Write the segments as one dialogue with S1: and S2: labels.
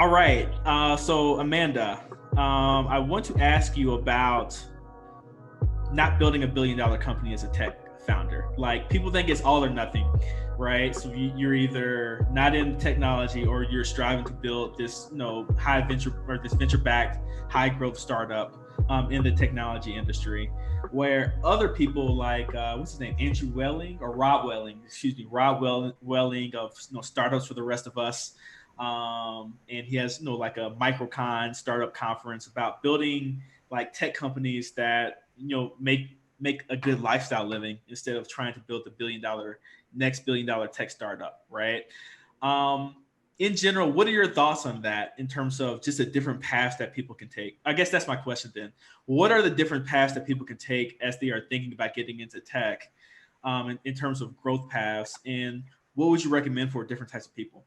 S1: All right. So Amanda, I want to ask you about not building $1 billion company as a tech founder. Like people think it's all or nothing, right? So you're either not in technology or you're striving to build this, high venture or this venture-backed, high-growth startup in the technology industry, where other people like what's his name, Andrew Welling or Rob Welling, excuse me, Welling of startups for the rest of us. And he has like a microcon startup conference about building like tech companies that make a good lifestyle living instead of trying to build the next $1 billion tech startup, right? Um, in general, what are your thoughts on that in terms of just the different paths that people can take? I guess that's my question then. What are the different paths that people can take as they are thinking about getting into tech in terms of growth paths? And what would you recommend for different types of people?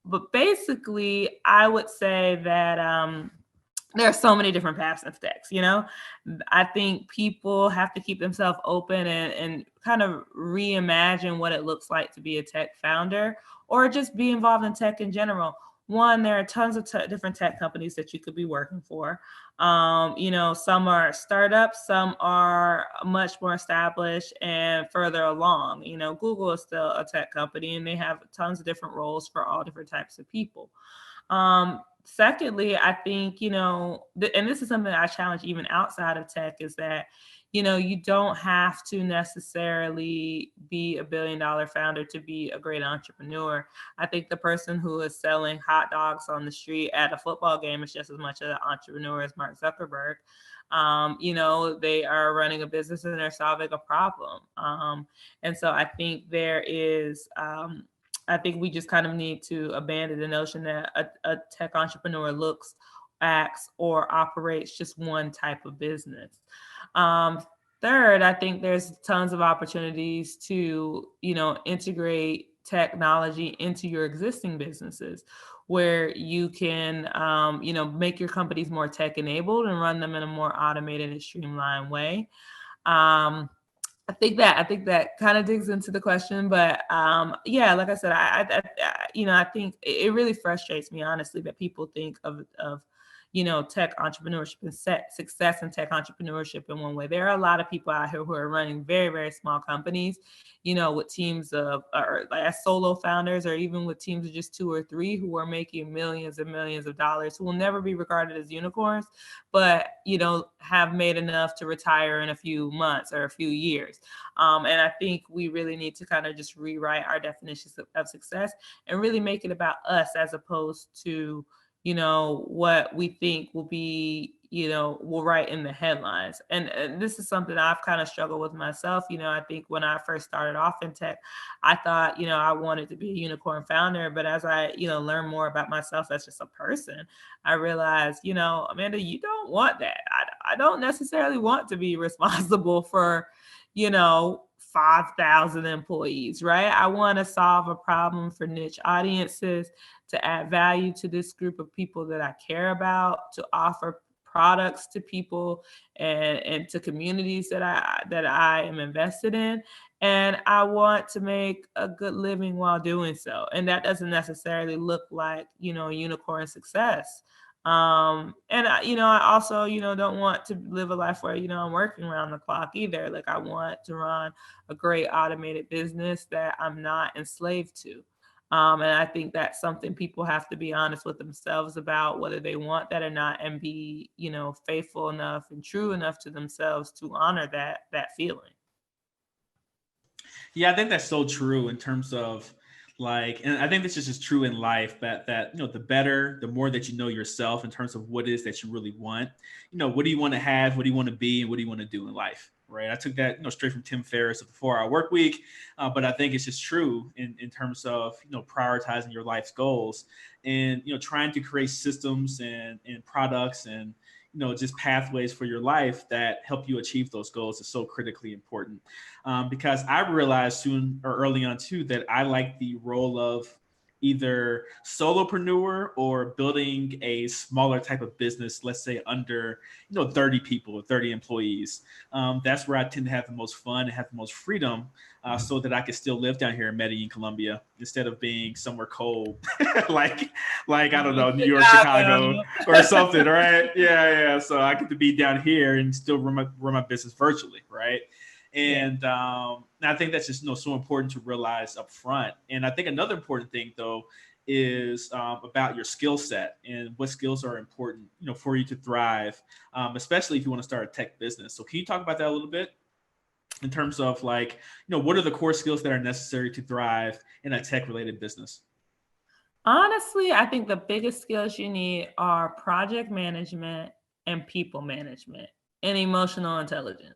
S2: But basically, I would say that there are so many different paths and stacks. I think people have to keep themselves open and kind of reimagine what it looks like to be a tech founder or just be involved in tech in general. One, there are tons of different tech companies that you could be working for. Some are startups, some are much more established and further along. Google is still a tech company and they have tons of different roles for all different types of people. Secondly, I think, and this is something that I challenge even outside of tech, is that, you don't have to necessarily be a $1 billion founder to be a great entrepreneur. I think the person who is selling hot dogs on the street at a football game is just as much an entrepreneur as Mark Zuckerberg. They are running a business and they're solving a problem. And so I think there is, I think we just kind of need to abandon the notion that a tech entrepreneur looks, acts, or operates just one type of business. Third, I think there's tons of opportunities to, integrate technology into your existing businesses where you can, make your companies more tech enabled and run them in a more automated and streamlined way. I think that kind of digs into the question, but yeah, like I said, I think it really frustrates me honestly that people think of tech entrepreneurship and success in tech entrepreneurship in one way. There are a lot of people out here who are running very, very small companies, with teams of, or like as solo founders, or even with teams of just 2 or 3 who are making millions and millions of dollars, who will never be regarded as unicorns, but, have made enough to retire in a few months or a few years. And I think we really need to kind of just rewrite our definitions of success and really make it about us as opposed to, what we think will be, will write in the headlines. And this is something I've kind of struggled with myself. I think when I first started off in tech, I thought, I wanted to be a unicorn founder. But as I, learn more about myself as just a person, I realized, Amanda, you don't want that. I don't necessarily want to be responsible for, 5,000 employees, right? I want to solve a problem for niche audiences, to add value to this group of people that I care about, to offer products to people and to communities that I am invested in. And I want to make a good living while doing so. And that doesn't necessarily look like, unicorn success. And I also, don't want to live a life where, I'm working around the clock either. Like I want to run a great automated business that I'm not enslaved to. And I think that's something people have to be honest with themselves about, whether they want that or not, and be, faithful enough and true enough to themselves to honor that feeling.
S1: Yeah, I think that's so true in terms of like, and I think this is just true in life that the better, the more that you know yourself in terms of what it is that you really want. What do you want to have? What do you want to be? And what do you want to do in life? Right. I took that straight from Tim Ferriss of the 4 Hour Work Week, but I think it's just true in terms of prioritizing your life's goals and trying to create systems and products and just pathways for your life that help you achieve those goals is so critically important. Because I realized soon or early on too that I like the role of either solopreneur or building a smaller type of business, let's say under 30 people or 30 employees. That's where I tend to have the most fun and have the most freedom, so that I can still live down here in Medellin, Colombia, instead of being somewhere cold, like I don't know, New York, Chicago, or something, right? Yeah. So I get to be down here and still run my business virtually, right? And I think that's just so important to realize up front. And I think another important thing though is about your skill set and what skills are important, for you to thrive, especially if you want to start a tech business. So can you talk about that a little bit in terms of like, what are the core skills that are necessary to thrive in a tech related business?
S2: Honestly, I think the biggest skills you need are project management and people management and emotional intelligence.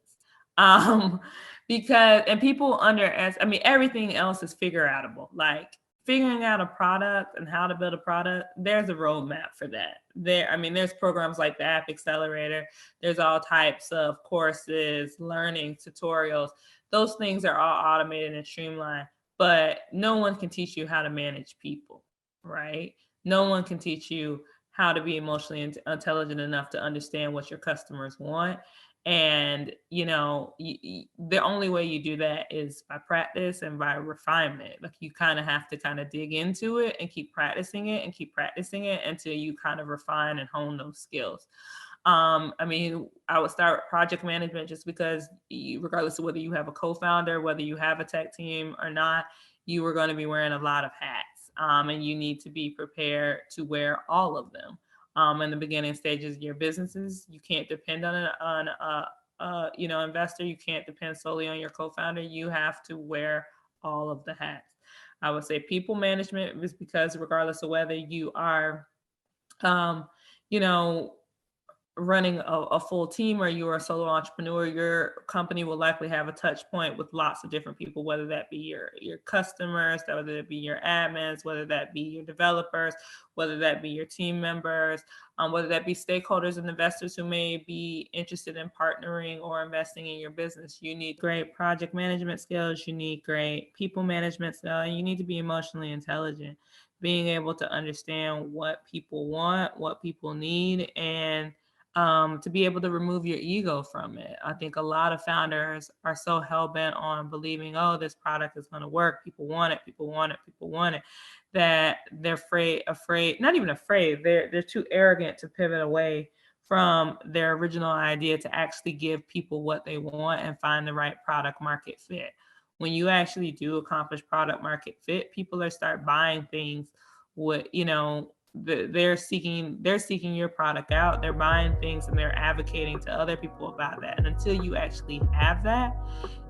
S2: Um, because and people everything else is figure outable. Like figuring out a product and how to build a product, there's a roadmap for that. There's programs like the App Accelerator. There's all types of courses, learning, tutorials. Those things are all automated and streamlined, but no one can teach you how to manage people, right? No one can teach you how to be emotionally intelligent enough to understand what your customers want. And, the only way you do that is by practice and by refinement. Like you kind of have to kind of dig into it and keep practicing it until you kind of refine and hone those skills. I would start with project management just because regardless of whether you have a co-founder, whether you have a tech team or not, you are going to be wearing a lot of hats. And you need to be prepared to wear all of them. In the beginning stages of your businesses, you can't depend on investor. You can't depend solely on your co-founder. You have to wear all of the hats. I would say people management is because regardless of whether you are, running a full team or you're a solo entrepreneur, your company will likely have a touch point with lots of different people, whether that be your customers, whether that be your admins, whether that be your developers, whether that be your team members, whether that be stakeholders and investors who may be interested in partnering or investing in your business. You need great project management skills, you need great people management skills, and you need to be emotionally intelligent, being able to understand what people want, what people need, and to be able to remove your ego from it. I think a lot of founders are so hell-bent on believing, oh, this product is going to work. People want it, that they're afraid, not even afraid, they're too arrogant to pivot away from their original idea to actually give people what they want and find the right product market fit. When you actually do accomplish product market fit, people are start buying things with, they're seeking your product out, they're buying things and they're advocating to other people about that. And until you actually have that,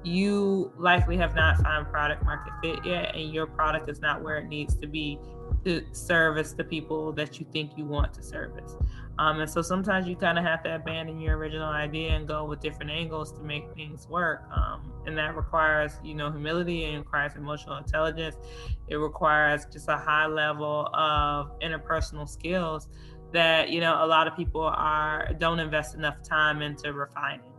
S2: you likely have not found product market fit yet, and your product is not where it needs to be to service the people that you think you want to service. And so sometimes you kind of have to abandon your original idea and go with different angles to make things work. And that requires, humility, and requires emotional intelligence. It requires just a high level of interpersonal skills that, a lot of people don't invest enough time into refining.